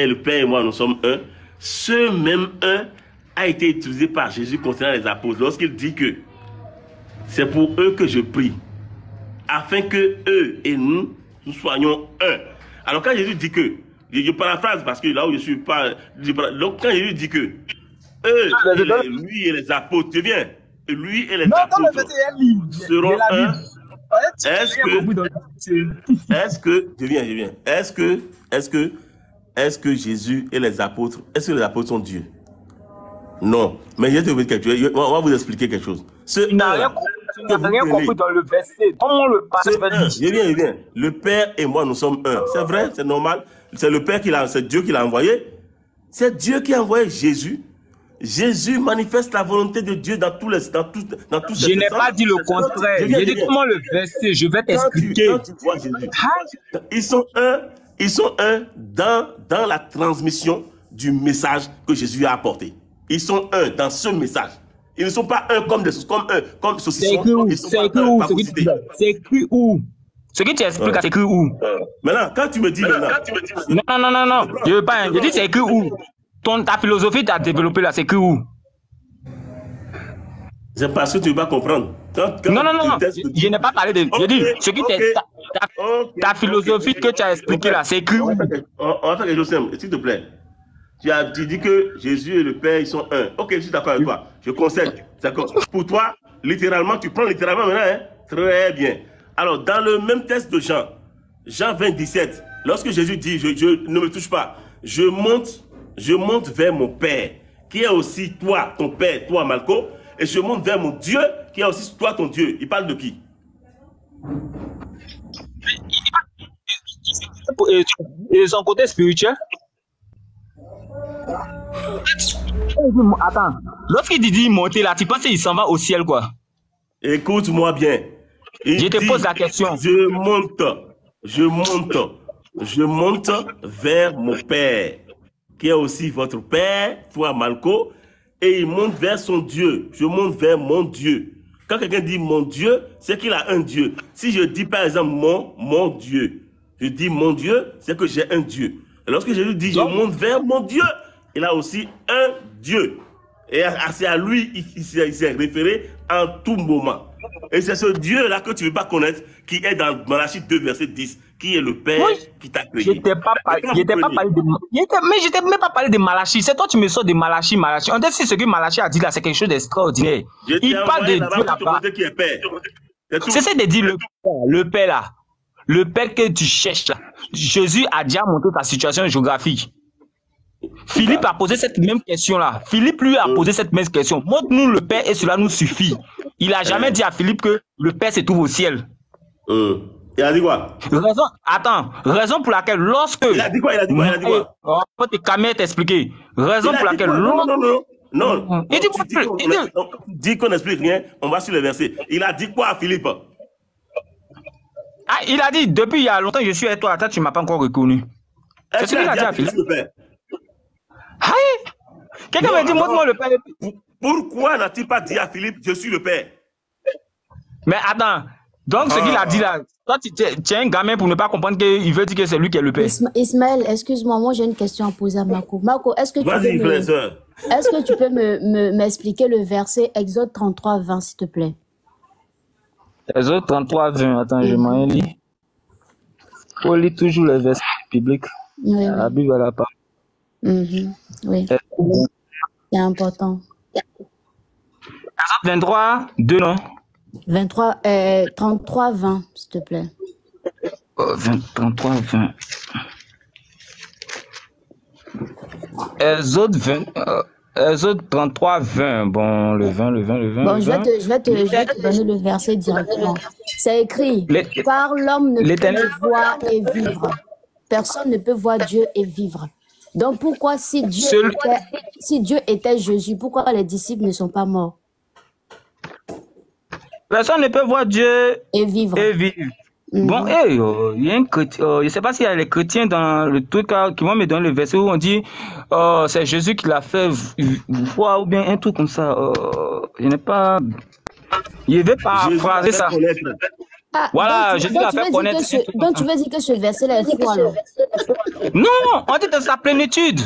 le Père et moi, nous sommes un. Ce même un a été utilisé par Jésus concernant les apôtres lorsqu'il dit que c'est pour eux que je prie, afin que eux et nous soyons un. Alors quand Jésus dit que, je paraphrase parce que là où je suis pas, donc quand Jésus dit que lui et les apôtres, tu viens, lui et les apôtres seront un. Est-ce que Jésus et les apôtres, est-ce que les apôtres sont Dieu? Non. Mais je vais te dire quelque chose. On va vous expliquer quelque chose. Tu n'as rien compris dans le verset. Comment le passe? Je viens. Le Père et moi, nous sommes un. C'est vrai, c'est normal. C'est le Père c'est Dieu qui l'a envoyé. C'est Dieu qui a envoyé Jésus. Jésus manifeste la volonté de Dieu dans tous ces Je n'ai pas dit le contraire. J'ai dit comment le verset. Je vais t'expliquer. Quand tu vois Jésus, ils sont un dans la transmission du message que Jésus a apporté. Ils sont un dans ce message. Ils ne sont pas un comme saucissons. C'est écrit où? Ce que tu expliques, c'est écrit où? Maintenant, quand tu me dis maintenant. Non. Je veux pas. Je dis c'est écrit où? Ta philosophie tu as développé là, c'est écrit où? C'est parce que tu ne veux pas comprendre. Non. Je n'ai pas parlé de. Je dis, ce qui ta philosophie que tu as expliqué là, c'est écrit où? On va faire quelque chose simple, s'il te plaît. Tu dis que Jésus et le Père, ils sont un. Ok, je suis d'accord avec toi. Je concède. Pour toi, littéralement, tu prends littéralement maintenant. Hein? Très bien. Alors, dans le même texte de Jean 20, 17, lorsque Jésus dit, je ne me touche pas, je monte vers mon Père, qui est aussi toi, ton Père, toi, Malco, et je monte vers mon Dieu, qui est aussi toi, ton Dieu. Il parle de qui? Et son côté spirituel? Attends, lorsqu'il dit monter là, tu penses qu'il s'en va au ciel quoi? Écoute-moi bien. Je te pose la question. Je monte vers mon Père, qui est aussi votre Père, toi Malco, et il monte vers son Dieu. Je monte vers mon Dieu. Quand quelqu'un dit mon Dieu, c'est qu'il a un Dieu. Si je dis par exemple mon Dieu, je dis mon Dieu, c'est que j'ai un Dieu. Et lorsque Jésus dit je monte vers mon Dieu, il a aussi un Dieu. Et c'est à lui il s'est référé en tout moment. Et c'est ce Dieu-là que tu ne veux pas connaître, qui est dans Malachie 2, verset 10, qui est le Père qui t'a créé. Je n'étais pas parlé de Malachie. C'est toi qui me sors de Malachie. On dit si ce que Malachie a dit là, c'est quelque chose d'extraordinaire. Il parle de Dieu là-bas. C'est de dire le Père là. Le Père que tu cherches là. Jésus a déjà montré ta situation géographique. Philippe a posé cette même question-là. Philippe lui a posé cette même question. Montre-nous le Père et cela nous suffit. Il n'a jamais dit à Philippe que le Père se trouve au ciel. Il a dit quoi? Raison pour laquelle lorsque... Il a dit quoi? On peut te calmer et t'expliquer. Raison pour laquelle... Non. Il dit qu'on n'explique rien, on va sur le verset. Il a dit quoi à Philippe? Ah, il a dit, depuis il y a longtemps, je suis avec toi. Attends, tu ne m'as pas encore reconnu. C'est ce qu'il a dit à Philippe. Quelqu'un m'a dit, montre-moi le Père. Pourquoi n'a-t-il pas dit à Philippe, je suis le Père? Mais attends, donc ce qu'il a dit là, toi tu es un gamin pour ne pas comprendre qu'il veut dire que c'est lui qui est le Père. Ismaël, excuse-moi, moi j'ai une question à poser à Marco. Marco, est-ce que tu peux m'expliquer le verset Exode 33, 20, s'il te plaît? Exode 33, 20, attends, je m'en lis. Faut lire toujours les versets bibliques. Oui, la Bible à la part. Oui, c'est important. Exode 23, 2, non? 33, 20, s'il te plaît. 33, 20. Exode 33, 20. Bon, le 20. Bon, je vais te donner le verset directement. C'est écrit, car l'homme ne peut voir et vivre. Personne ne peut voir Dieu et vivre. Donc pourquoi si Dieu était Jésus, pourquoi les disciples ne sont pas morts? Personne ne peut voir Dieu et vivre. Bon, il y a un chrétien, je ne sais pas s'il y a les chrétiens dans le truc qui vont me donner le verset où on dit c'est Jésus qui l'a fait voir ou bien un truc comme ça. Je n'ai pas. Je vais pas phraser ça. Ah, voilà, Jésus l'a fait connaître. Donc tu veux dire que ce verset-là est faux alors? Non, on dit de sa plénitude.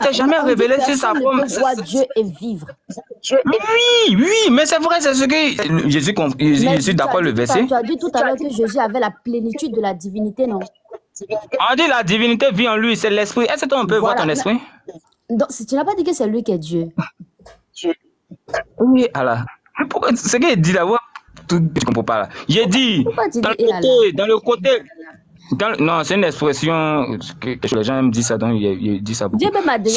C'est jamais révélé sur sa forme. On peut voir Dieu et vivre. Oui, mais c'est vrai, c'est ce que Jésus, je suis d'accord le verset. Tu as dit tout à l'heure que Jésus avait la plénitude de la divinité, non? On dit la divinité vit en lui, c'est l'esprit. Est-ce que on peut voir ton esprit? Donc, tu n'as pas dit que c'est lui qui est Dieu. Oui, alors. Ce qu'il dit là-bas, je ne comprends pas là. J'ai dit, dans le côté. Non, c'est une expression que les gens me disent ça, donc ils disent ça beaucoup. Dieu même a dit,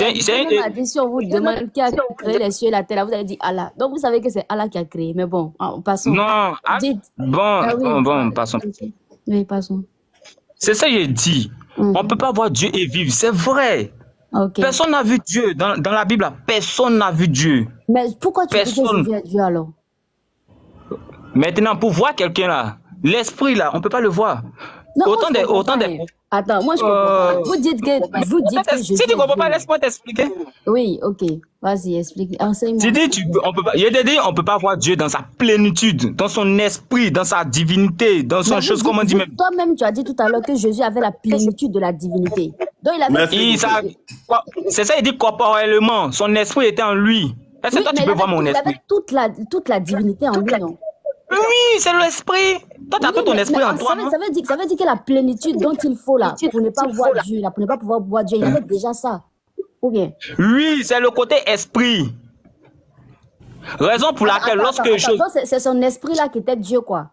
si on vous demande qui a créé les cieux et la terre, vous avez dit Allah. Donc vous savez que c'est Allah qui a créé, mais bon, passons. Non, bon, passons. Oui, passons. C'est ça que j'ai dit. On ne peut pas voir Dieu et vivre, c'est vrai. Okay. Personne n'a vu Dieu. Dans la Bible, personne n'a vu Dieu. Mais pourquoi tu dis que Jésus est Dieu alors? Maintenant, pour voir quelqu'un là, l'esprit là, on ne peut pas le voir. Non, autant des... Attends, moi je comprends pas. Vous dites que Jésus si tu ne comprends pas, laisse-moi t'expliquer. Oui, ok. Vas-y, explique. Enseigne-moi. Tu dis, on peut pas, il a dit, on ne peut pas voir Dieu dans sa plénitude, dans son esprit, dans sa divinité, dans son chose, comme on dit même. Toi-même, tu as dit tout à l'heure que Jésus avait la plénitude de la divinité. Donc il avait... C'est ça, il dit corporellement, son esprit était en lui. Est-ce que toi, tu peux voir mon esprit? Il avait toute la divinité en lui, non? Oui, c'est l'esprit. Toi, tu as tout ton esprit en toi. Ça veut dire que la plénitude dont il faut là, pour ne pas voir Dieu, là, pour ne pas pouvoir voir Dieu, il avait déjà ça. Ou bien? Oui, c'est le côté esprit. Raison pour laquelle lorsque c'est son esprit là qui était Dieu, quoi.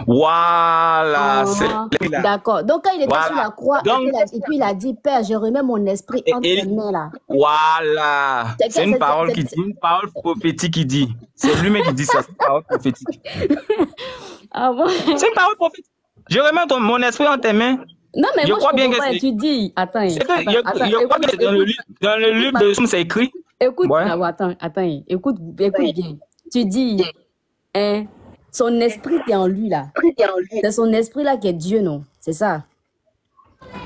Voilà. D'accord. Donc quand il était sur la croix, et puis il a dit, Père, je remets mon esprit entre tes mains là. Voilà. C'est une parole qui dit, une parole prophétique qui dit. C'est lui-même qui dit ça, c'est une parole prophétique. Ah bon? C'est une parole prophétique. Je remets mon esprit entre tes mains. Non, mais moi, je comprends pas, tu dis. Attends. Je crois que dans le livre de Somme, c'est écrit. Écoute, attends. Écoute bien. Tu dis, son esprit qui est en lui, là. C'est son esprit, là, qui est Dieu, non? C'est ça?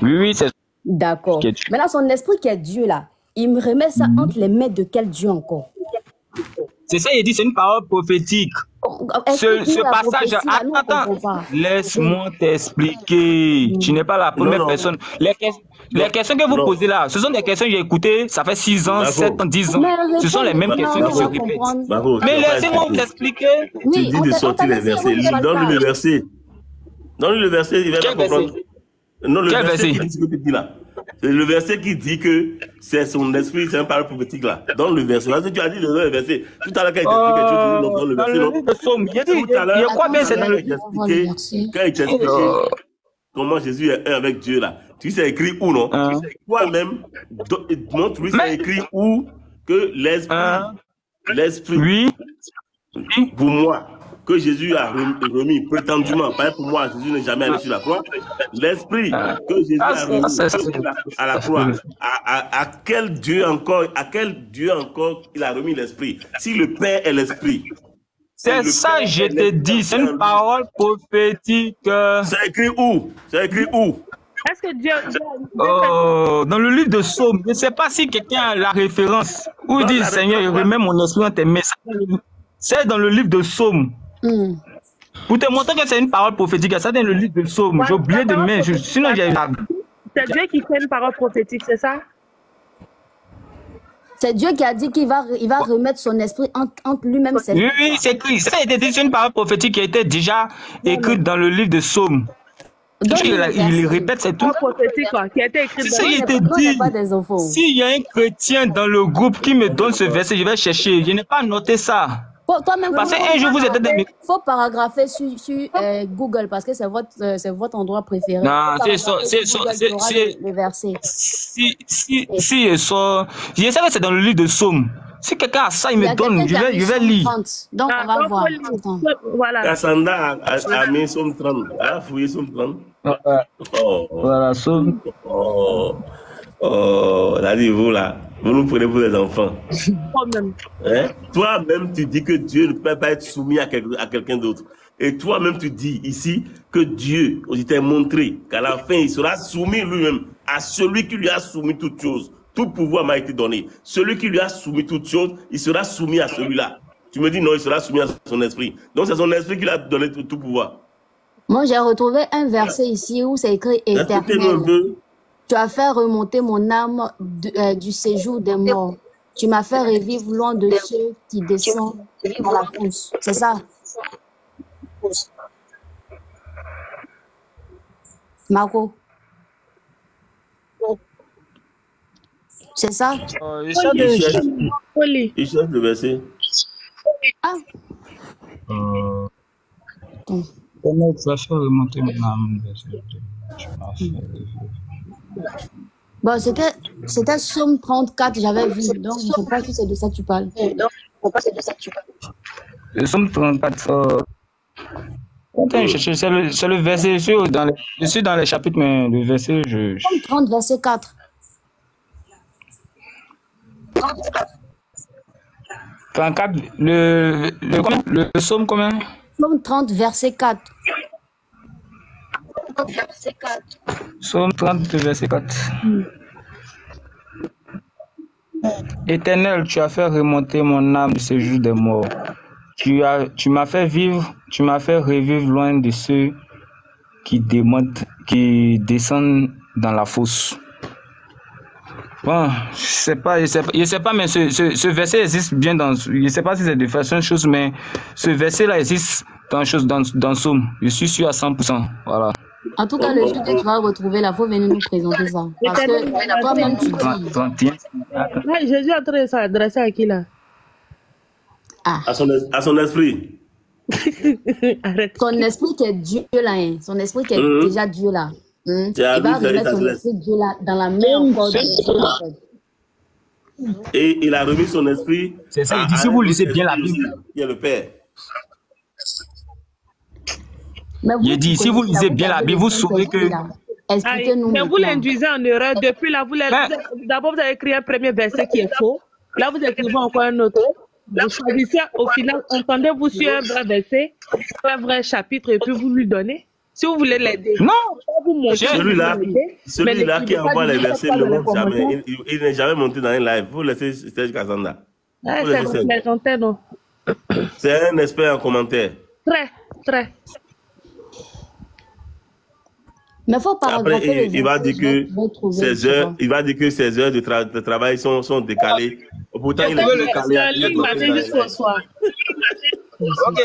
Oui, c'est... D'accord. Mais là, son esprit qui est Dieu, là, il me remet ça entre les mains de quel Dieu encore? C'est ça, il dit, c'est une parole prophétique. Ce passage, attends, laisse-moi t'expliquer. Tu n'es pas la première personne. Les questions que vous posez là, ce sont des questions que j'ai écoutées, ça fait 6 ans, 7 ans, 10 ans. Ce sont les mêmes questions qui se répètent. Mais laissez-moi vous expliquer. Tu dis de sortir les versets. Donne-lui le verset. Donne-lui le verset, il va pas comprendre. Non, le verset qui dit ce que tu dis là. C'est le verset qui dit que c'est son esprit, c'est un parole prophétique là. Dans le verset. Parce que tu as dit le verset. Tout à l'heure, quand il t'a dit quelque chose, dans le verset. Il y a quoi bien, c'est dans le verset. Quand il t'a expliqué comment Jésus est un avec Dieu là. Tu sais écrit où, non? Toi-même, montre-lui, c'est écrit où que l'esprit. Oui. Pour moi. Que Jésus a remis prétendument, pas pour moi, Jésus n'est jamais allé sur la croix, l'esprit que Jésus a remis à la croix, à quel Dieu encore il a remis l'esprit? Si le Père est l'esprit. C'est ça, je te dis, c'est une parole prophétique. C'est écrit où? C'est écrit où? Est-ce que Dieu... dans le livre de Psaume, je ne sais pas si quelqu'un a la référence, où il dit, Seigneur, il remet mon esprit en tes mains. C'est dans le livre de Psaume. Pour te montrer que c'est une parole prophétique, ça dans le livre de Psaume. J'ai oublié de mettre, sinon j'ai... C'est Dieu qui fait une parole prophétique, c'est ça? C'est Dieu qui a dit qu'il va remettre son esprit entre lui-même. Oui, c'est écrit. Ça a été dit, c'est une parole prophétique qui a été déjà écrite dans le livre de Psaume. Il répète, c'est tout. Prophétique, quoi, qui a été écrit dans le livre. S'il y a un chrétien dans le groupe qui me donne ce verset, je vais chercher. Je n'ai pas noté ça. Parce qu'un jour, vous êtes... Il faut paragrapher sur Google parce que c'est votre endroit préféré. Non, c'est le verset. Si je sais que c'est dans le livre de Psaume. Si quelqu'un a ça, il me donne, je vais lire. Donc, on va voir. Voilà. Cassandra a mis Psaume 30. Elle a fouillé Psaume 30. Voilà, Psaume. Là, vous là, vous nous prenez pour des enfants. Toi-même, tu dis que Dieu ne peut pas être soumis à quelqu'un d'autre. Et toi-même, tu dis ici que Dieu, il t'a montré qu'à la fin, il sera soumis lui-même à celui qui lui a soumis toutes choses. Tout pouvoir m'a été donné. Celui qui lui a soumis toutes choses, il sera soumis à celui-là. Tu me dis non, il sera soumis à son esprit. Donc c'est son esprit qui lui a donné tout pouvoir. Moi, j'ai retrouvé un verset ici où c'est écrit éternel. Tu as fait remonter mon âme du séjour des morts. Tu m'as fait revivre loin de ceux qui descendent dans la fosse. C'est ça? Marco? C'est ça? Il cherche le verset. Ah. Comment tu vas faire remonter mon âme? Bon, c'était Somme 34, j'avais vu. Donc, je ne sais pas si c'est de ça que tu parles. Le Somme 34, c'est le verset, je suis dans les chapitres, mais le verset, Somme 30, verset 4. 34, le Somme combien? Somme 30, verset 4. Somme 30, verset 4. Éternel, tu as fait remonter mon âme du séjour des morts. Tu m'as fait revivre loin de ceux qui descendent dans la fosse. Bon, je sais pas, mais ce verset existe bien je sais pas si c'est de façon chose, mais ce verset-là existe dans Somme. Je suis sûr à 100%. Voilà. En tout cas, le jour que tu vas retrouver là, il faut venir nous présenter ça. Parce que toi-même, tu dis. 31. Jésus est en train de s'adresser à qui là? À son esprit. Arrête. Son esprit qui est Dieu là, hein. Son esprit qui est déjà Dieu là. Il va remettre son esprit Dieu là dans la main encore de Dieu en fait. Et il a remis son esprit. C'est ça, il dit si vous lisez bien la Bible. Il y a le Père. Il dit si vous lisez bien la Bible, vous saurez que. Expliquez-nous. Mais vous l'induisez en erreur. Depuis là, d'abord vous avez écrit un premier verset qui est faux. Là, vous écrivez encore un autre. Vous choisissez au final, entendez-vous sur un vrai verset, un vrai chapitre, et puis vous lui donnez. Si vous voulez l'aider. Non, celui-là qui envoie les versets ne monte jamais. Il n'est jamais monté dans un live. Vous laissez Serge Kazanda. C'est un expert en commentaire. Très. Mais faut pas. Après, il va dire que ses heures, de travail sont décalées. Pourtant, il est décalé. Jusqu'au soir. Ok,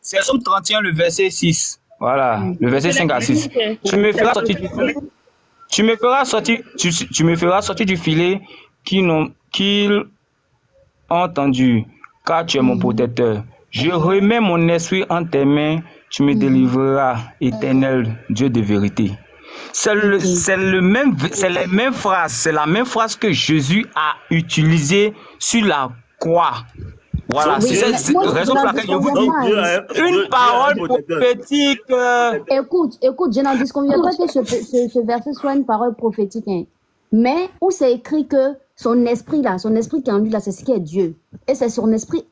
c'est Somme 31, le verset 6. Voilà, le verset 5 à 6. Tu me feras sortir du filet qu'ils ont entendu, car tu es mon protecteur. Je remets mon esprit en tes mains, tu me délivreras, éternel Dieu de vérité. C'est la même phrase que Jésus a utilisée sur la croix. Voilà, c'est la raison pour laquelle je vous dis une parole prophétique. Écoute, je n'en disconviens pas que ce verset soit une parole prophétique. Hein. Mais où c'est écrit que son esprit qui est en lui là, c'est ce qui est Dieu. Et c'est son esprit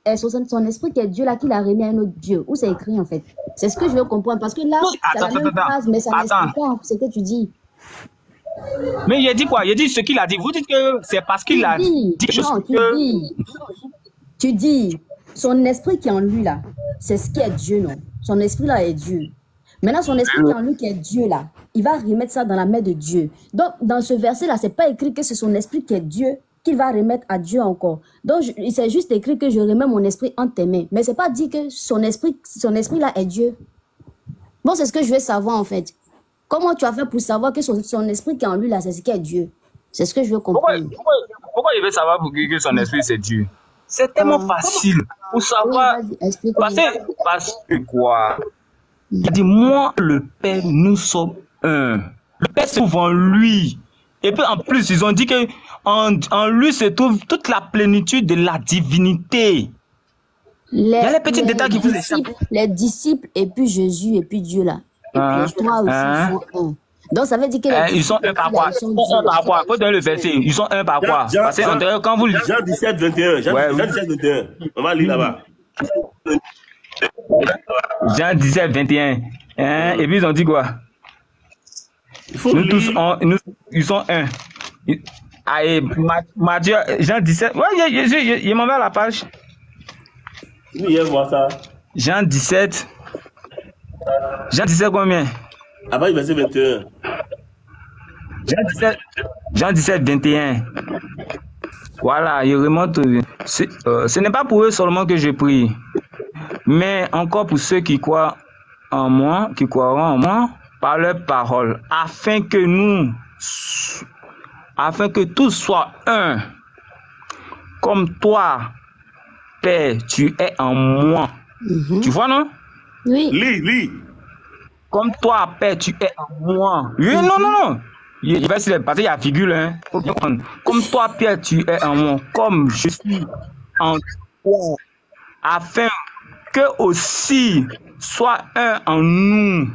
qui est Dieu là qui l'a remis à un autre Dieu. Où c'est écrit en fait. C'est ce que je veux comprendre. Parce que là, c'est la même phrase, mais ça n'explique pas ce que tu dis. Mais il a dit quoi? Il a dit ce qu'il a dit. Vous dites que c'est parce qu'il a dit quelque chose. Tu dis, son esprit qui est en lui là, c'est ce qui est Dieu, non? Son esprit là est Dieu. Maintenant, son esprit qui est en lui qui est Dieu là, il va remettre ça dans la main de Dieu. Donc, dans ce verset là, c'est pas écrit que c'est son esprit qui est Dieu qu'il va remettre à Dieu encore. Donc, c'est juste écrit que je remets mon esprit en tes mains. Mais c'est pas dit que son esprit là est Dieu. Bon, c'est ce que je veux savoir en fait. Comment tu as fait pour savoir que son esprit qui est en lui là, c'est ce qui est Dieu? C'est ce que je veux comprendre. Pourquoi il veut savoir que son esprit c'est Dieu? C'est tellement facile pour savoir. Oui, parce que quoi? Il dit, moi, le Père, nous sommes un. Le Père se trouve en lui. Et puis en plus, ils ont dit que en lui se trouve toute la plénitude de la divinité. Il y a les petits détails qui vous échappent. Les disciples, et puis Jésus, et puis Dieu là. Et puis toi aussi, sont un. Donc ça veut dire que ils sont un par quoi? Ils sont un par quoi? Faut donner le verset. Ils sont un par quoi? Parce que quand vous lisez Jean 17, 21. Jean 17, 21. On va lire là-bas. Jean 17, 21. Et puis ils ont dit quoi? Nous tous, ils sont un. Allez, Jean 17. Ouais, il m'envoie la page. Viens voir ça. Jean 17. Jean 17 combien? Ah bah, verset 21. Jean 17, 21. Voilà, il remonte. Ce n'est pas pour eux seulement que je prie, mais encore pour ceux qui croient en moi, qui croiront en moi par leur parole, afin que tous soient un, comme toi, Père, tu es en moi. Tu vois, non? Oui. Lis. Comme toi, Père, tu es en moi. Oui, non. Il va essayer de passer, il y a virgule, hein. Faut bien comprendre. Comme toi, Pierre, tu es en moi, comme je suis en toi, afin que aussi soit un en nous.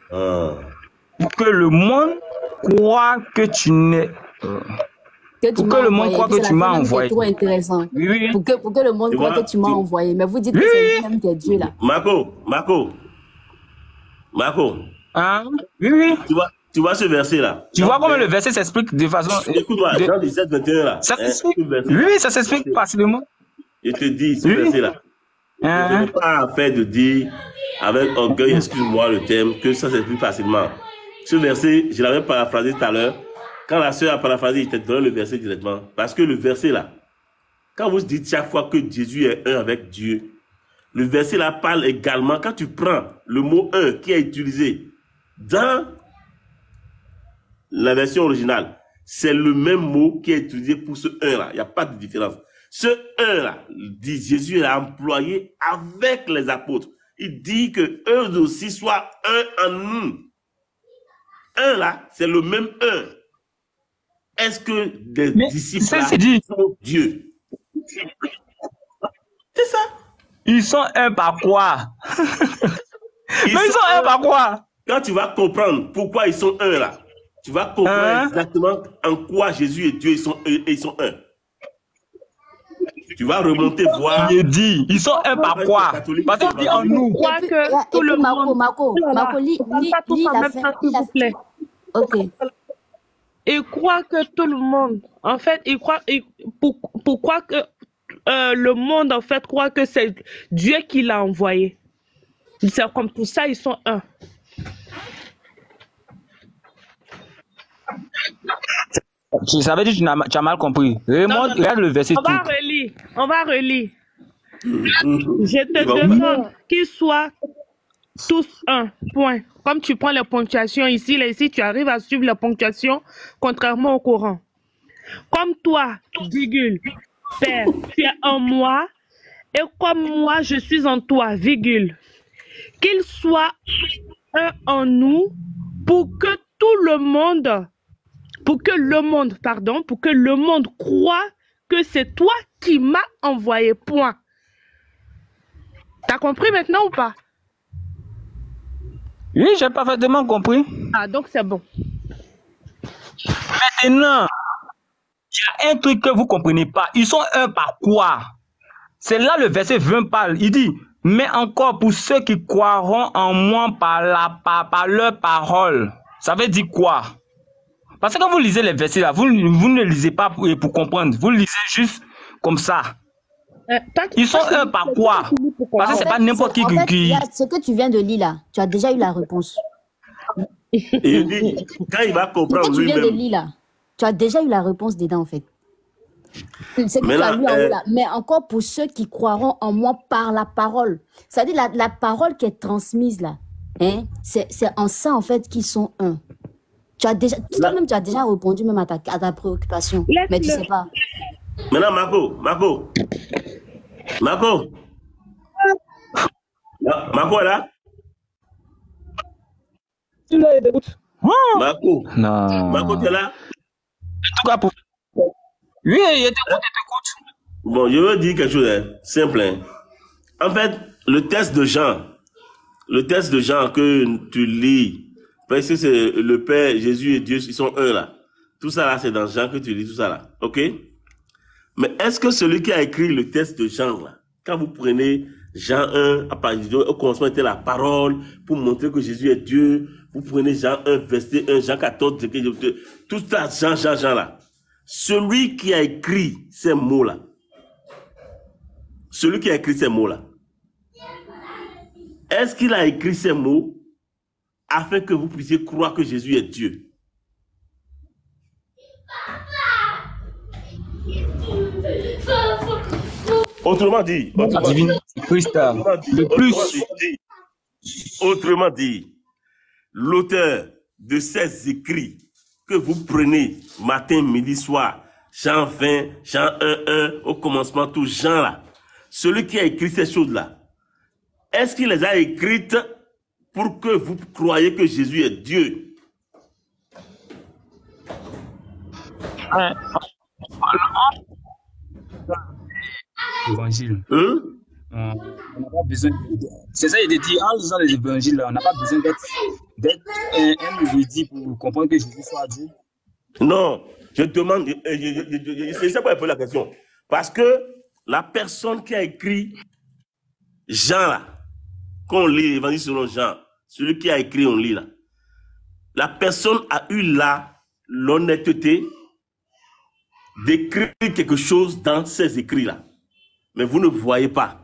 Pour que le monde croit que tu n'es. Pour que le monde croit que tu m'as envoyé. C'est trop intéressant. Oui. Pour que le monde croit que tu m'as envoyé. Mais vous dites que c'est lui-même qui est Dieu là. Marco. Hein? Oui. Tu vois ce verset là. Tu vois comment le verset s'explique de façon. Écoute-moi, Jean 17, 21 là. Ça s'explique. Oui, ça s'explique facilement. Je te dis, ce verset là. Ce n'est pas affaire de dire avec orgueil, excuse-moi le terme, que ça s'explique facilement. Ce verset, je l'avais paraphrasé tout à l'heure. Quand la sœur a paraphrasé, je t'ai donné le verset directement. Parce que le verset là, quand vous dites chaque fois que Jésus est un avec Dieu, le verset là parle également, quand tu prends le mot un qui est utilisé dans la version originale, c'est le même mot qui est utilisé pour ce un là. Il n'y a pas de différence. Ce un là, dit Jésus l'a employé avec les apôtres. Il dit que eux aussi soient un en nous. Un là, c'est le même un. Est-ce que des disciples sont Dieu? C'est ça. Ils sont un par quoi? Ils sont un par quoi? Quand tu vas comprendre pourquoi ils sont un là, tu vas comprendre exactement en quoi Jésus et Dieu ils sont un. Tu vas remonter voir. Il dit, ils sont un par quoi? Parce qu'il dit en nous. Je crois que tout le monde. Marco, lis la fin. Ok. Il croit que tout le monde, en fait, pourquoi que le monde, en fait, croit que c'est Dieu qui l'a envoyé. C'est comme tout ça, ils sont un. Ça veut dire que tu as mal compris. Regarde le verset. On va relire. Je te demande qu'ils soient tous un, point. Comme tu prends les ponctuations ici, là, ici, tu arrives à suivre la ponctuation contrairement au Coran. Comme toi, virgule, Père, tu es en moi, et comme moi, je suis en toi, virgule. Qu'il soit un en nous pour que tout le monde, pour que le monde croit que c'est toi qui m'as envoyé, point. T'as compris maintenant ou pas? Oui, j'ai parfaitement compris. Ah, donc c'est bon. Maintenant, il y a un truc que vous ne comprenez pas. Ils sont un par quoi? C'est là le verset 20 parle. Il dit, mais encore pour ceux qui croiront en moi par leur parole. Ça veut dire quoi? Parce que quand vous lisez les versets là, vous ne lisez pas pour comprendre. Vous lisez juste comme ça. Ils sont un par quoi? Parce que c'est pas n'importe qui qui... Ce que tu viens de lire là, tu as déjà eu la réponse. Et il dit, quand il va comprendre lui-même... Ce que tu viens de lire là, tu as déjà eu la réponse dedans en fait. C'est que tu as lu en haut là. Mais encore pour ceux qui croiront en moi par la parole. C'est-à-dire la parole qui est transmise là. Hein, c'est en ça en fait qu'ils sont un. Tu as déjà, toi-même tu as déjà répondu même à ta préoccupation. Mais tu sais pas. Maintenant, Marco est là? Tu l'as écoute. Marco. Non. Marco, tu es là? En tout cas, pour... Oui, il t'écoute. Bon, je veux dire quelque chose, hein, simple. Hein. En fait, le test de Jean que tu lis, parce que c'est le Père, Jésus et Dieu, ils sont un là. Tout ça là, c'est dans Jean que tu lis, tout ça là. OK? Mais est-ce que celui qui a écrit le texte de Jean, là, quand vous prenez Jean 1, au commencement était la parole, pour montrer que Jésus est Dieu, vous prenez Jean 1, verset 1, Jean 14, tout ça, Jean là. Celui qui a écrit ces mots-là, celui qui a écrit ces mots-là, est-ce qu'il a écrit ces mots afin que vous puissiez croire que Jésus est Dieu? Autrement dit, autrement dit, l'auteur de ces écrits que vous prenez matin, midi, soir, Jean 20, Jean 1, au commencement, tout Jean là, celui qui a écrit ces choses-là, est-ce qu'il les a écrites pour que vous croyez que Jésus est Dieu? Évangile. On n'a pas besoin. C'est ça, il dit, en lisant les évangiles, on n'a pas besoin d'être un érudit pour comprendre que Jésus soit Dieu. Non, je demande, c'est ça pour un peu la question. Parce que la personne qui a écrit Jean, là, quand on lit l'évangile selon Jean, celui qui a écrit, on lit là, la personne a eu là l'honnêteté d'écrire quelque chose dans ces écrits-là. Mais vous ne voyez pas.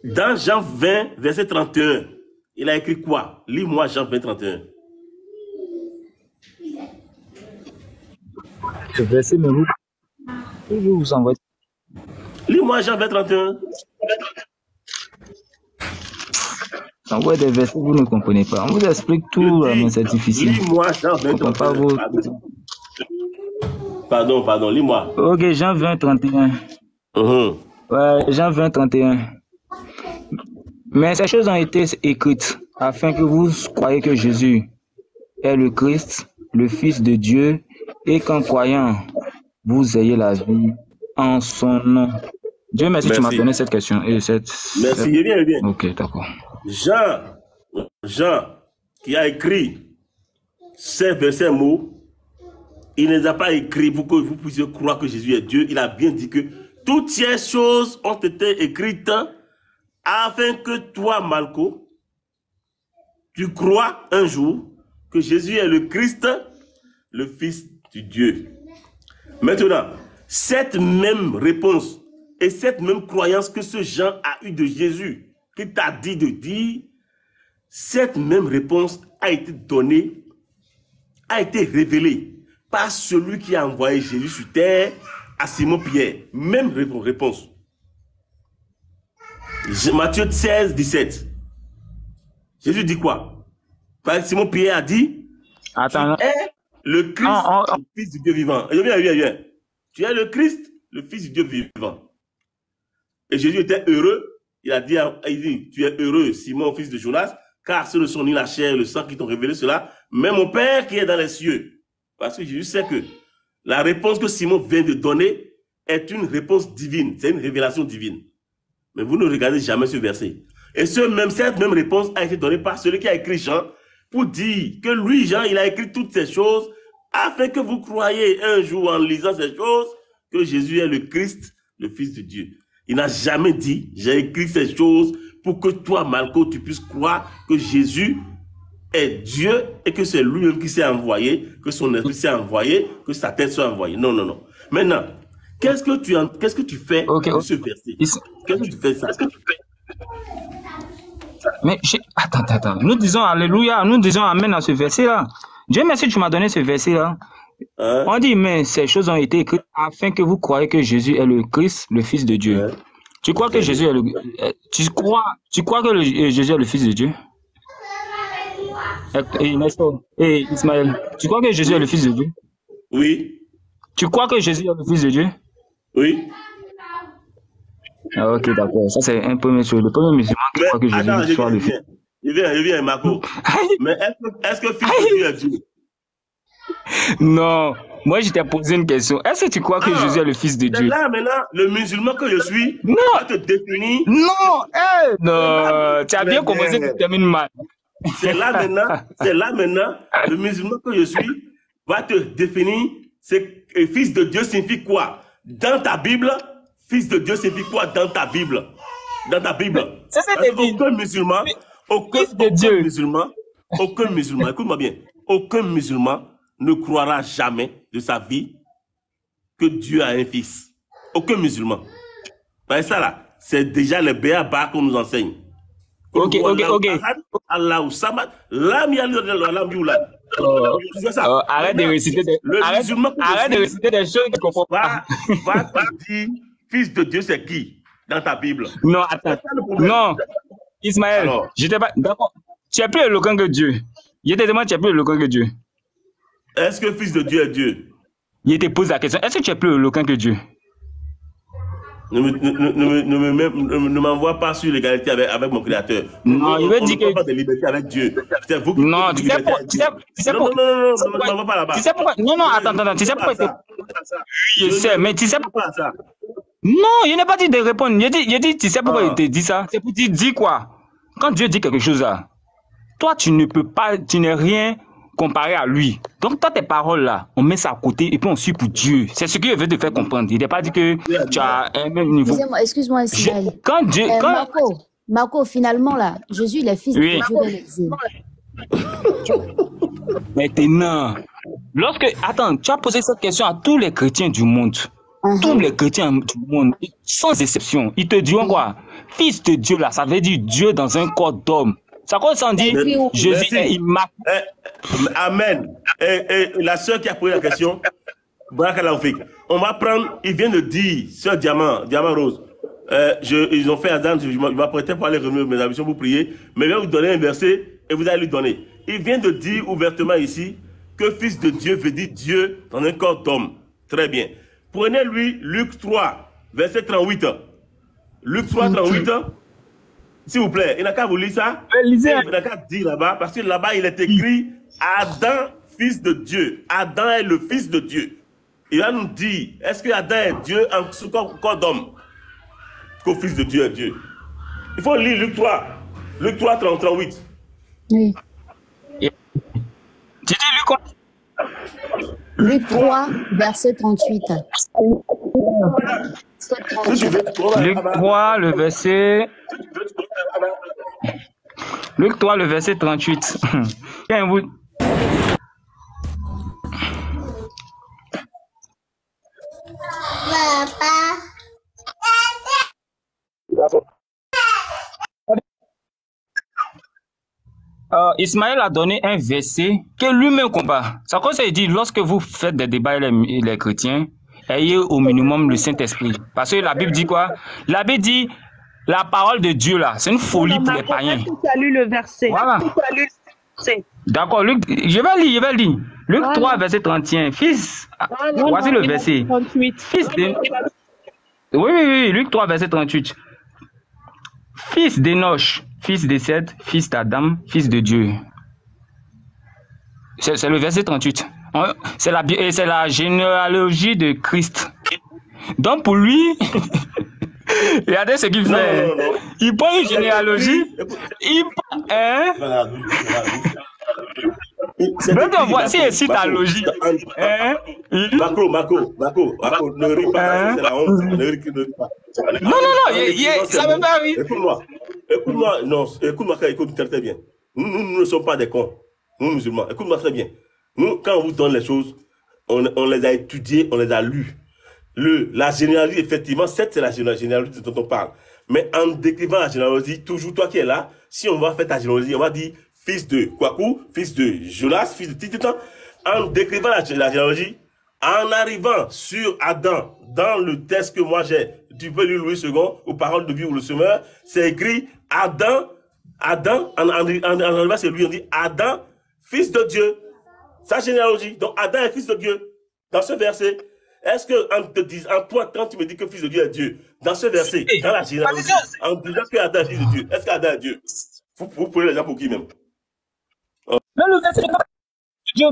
Dans Jean 20, verset 31, il a écrit quoi? Lis-moi Jean 20, 31. Ce verset, mais je vous envoie. Lis-moi Jean 20, 31. Envoie des versets que vous ne comprenez pas. On vous explique tout, mais c'est difficile. Lis-moi Jean 20, 31. Pardon, lis-moi. Ok, Jean 20, 31. Ouais, Jean 20, 31. Mais ces choses ont été écrites afin que vous croyiez que Jésus est le Christ, le Fils de Dieu, et qu'en croyant, vous ayez la vie en son nom. Dieu merci, tu m'as donné cette question. Merci, je viens. Ok, d'accord. Jean, qui a écrit ces mots, il ne les a pas écrits pour que vous puissiez croire que Jésus est Dieu. Il a bien dit que toutes ces choses ont été écrites afin que toi, Malco, tu crois un jour que Jésus est le Christ, le Fils de Dieu. Maintenant, cette même réponse et cette même croyance que ce Jean a eue de Jésus, qu'il t'a dit de dire, cette même réponse a été donnée, a été révélée par celui qui a envoyé Jésus sur terre à Simon-Pierre. Même réponse. Matthieu 16, 17. Jésus dit quoi? Simon-Pierre a dit, attends, tu es le Christ, le Fils du Dieu vivant. Viens. Tu es le Christ, le Fils du Dieu vivant. Et Jésus était heureux. Il a dit, tu es heureux, Simon, fils de Jonas, car ce ne sont ni la chair et le sang qui t'ont révélé cela, mais mon Père qui est dans les cieux. Parce que Jésus sait que la réponse que Simon vient de donner est une réponse divine. C'est une révélation divine. Mais vous ne regardez jamais ce verset. Et cette même réponse a été donnée par celui qui a écrit Jean pour dire que lui, Jean, il a écrit toutes ces choses afin que vous croyiez un jour en lisant ces choses que Jésus est le Christ, le Fils de Dieu. Il n'a jamais dit, j'ai écrit ces choses pour que toi, Malco, tu puisses croire que Jésus est Dieu et que c'est lui-même qui s'est envoyé, que son esprit s'est envoyé, que sa tête soit envoyée. Non. Maintenant, qu'est-ce que tu fais de ce verset? Qu'est-ce que tu fais ça? Mais attends. Nous disons Alléluia, nous disons Amen à ce verset-là. Dieu merci, tu m'as donné ce verset-là. On dit, mais ces choses ont été écrites afin que vous croyiez que Jésus est le Christ, le Fils de Dieu. Tu crois que Jésus est tu crois que Jésus est le Fils de Dieu? Et Ismaël, tu crois que Jésus est le Fils de Dieu? Oui. Tu crois que Jésus est le Fils de Dieu? Oui. Ah, ok, d'accord. Ça, c'est un peu sur le premier musulman qui croit que Jésus soit le Fils. Je viens, Marco. Mais est-ce que Fils de Dieu est Dieu? Non, moi je t'ai posé une question. Est-ce que tu crois que Jésus est le Fils de Dieu? Là maintenant, le musulman que je suis va te définir. Non, tu as bien commencé, tu termines mal. C'est là maintenant, le musulman que je suis va te définir. Fils de Dieu signifie quoi? Dans ta Bible, Fils de Dieu signifie quoi dans ta Bible? Dans ta Bible. Aucun musulman, écoute-moi bien, aucun musulman ne croira jamais de sa vie que Dieu a un fils. Aucun musulman. C'est ça là. c'est déjà le béaba qu'on nous enseigne. Ok. Allah ou Samad, arrête de réciter des choses que tu comprends pas. Va te dire, fils de Dieu, c'est qui dans ta Bible? Non, attends. Non, Ismaël, j'étais pas. D'accord. Tu es plus éloquent que Dieu. Je te demande, tu es plus éloquent que Dieu. Est-ce que fils de Dieu est Dieu? Je te pose la question. Est-ce que tu es plus éloquent que Dieu? Ne m'envoie pas sur l'égalité avec mon créateur. Non, il veut dire que. Pas de liberté avec Dieu. C'est vous qui. Non, tu sais pourquoi. Ne m'envoie pas là-bas. Tu sais pourquoi. Non, attends. Tu sais pourquoi. Je sais, mais tu sais pourquoi ça. Non, il n'a pas dit de répondre. Il dit, tu sais pourquoi il te dit ça? C'est pour te dire quoi? Quand Dieu dit quelque chose là, toi, tu ne peux pas, tu n'es rien comparé à lui. Donc, toi, tes paroles là, on met ça à côté et puis on suit pour Dieu. C'est ce qu'il veut te faire comprendre. Il n'a pas dit que tu as un même niveau. Excuse-moi, Ismaël. Quand Dieu. Marco, finalement là, Jésus, il est fils de Dieu dans l'exil. Maintenant, attends, tu as posé cette question à tous les chrétiens du monde. Tous les chrétiens du monde, sans exception, ils te diront quoi? Fils de Dieu là, ça veut dire Dieu dans un corps d'homme. Ça correspond dit Jésus est immaculé. Amen. Et la sœur qui a posé la question, on va prendre, il vient de dire, sœur Diamant Rose, ils ont fait Adam, je m'apprêtais pour aller revenir mes ambitions pour prier, mais je vais vous donner un verset et vous allez lui donner. Il vient de dire ouvertement ici que fils de Dieu veut dire Dieu dans un corps d'homme. Très bien. Prenez-lui Luc 3, verset 38. Luc 3, 38. S'il vous plaît, il n'a qu'à vous lire ça. Lisez. Il n'a qu'à dire là-bas, parce que là-bas, il est écrit Adam, fils de Dieu. Adam est le fils de Dieu. Il va nous dire, est-ce que Adam est Dieu en ce corps d'homme? Que fils de Dieu est Dieu. Il faut lire Luc 3. Luc 3, 38. Oui. Tu dis Luc quoi? Luc 3, verset 38. Luc 3, le verset... Luc 3, le verset 38. Vous... Ismaël a donné un verset que lui-même combat. Ça cause il dit, lorsque vous faites des débats les chrétiens, ayez au minimum le Saint-Esprit. Parce que la Bible dit quoi? La Bible dit, la parole de Dieu là, c'est une folie pour les païens. Est-ce que tu as lu le verset? Voilà. D'accord, je vais lire. Luc 3, verset 31. Fils, voici le verset. 38. Fils de... Oui, Luc 3, verset 38. Fils d'Enoch, fils de Seth, fils d'Adam, fils de Dieu. C'est le verset 38. C'est la généalogie de Christ. Donc pour lui, regardez ce qu'il fait. Non. Il prend une généalogie. Voici ici ta logique. Marco, ne ris pas, c'est la honte. Ne ris pas. Non, ça me fait rire. Écoute-moi, écoute très bien. Nous ne sommes pas des cons, nous musulmans. Écoute-moi très bien. Nous, quand on vous donne les choses, on les a étudiées, on les a lues. La généalogie, effectivement, c'est la généalogie dont on parle. Mais en décrivant la généalogie, toujours toi qui es là, si on va faire ta généalogie, on va dire fils de Kwaku, fils de Jonas, fils de Tititan. En décrivant la généalogie, en arrivant sur Adam, dans le texte que moi j'ai, tu peux lire Louis II, aux paroles de vie ou le semeur, c'est écrit Adam, en arrivant c'est lui, on dit Adam, fils de Dieu. Sa généalogie. Donc Adam est fils de Dieu. Dans ce verset, est-ce que toi, quand tu me dis que fils de Dieu est Dieu, dans ce verset, dans la généalogie, en disant que Adam est fils de Dieu, est-ce qu'Adam est Dieu? Vous prenez les gens pour qui même? Mais le verset, ceux qui ont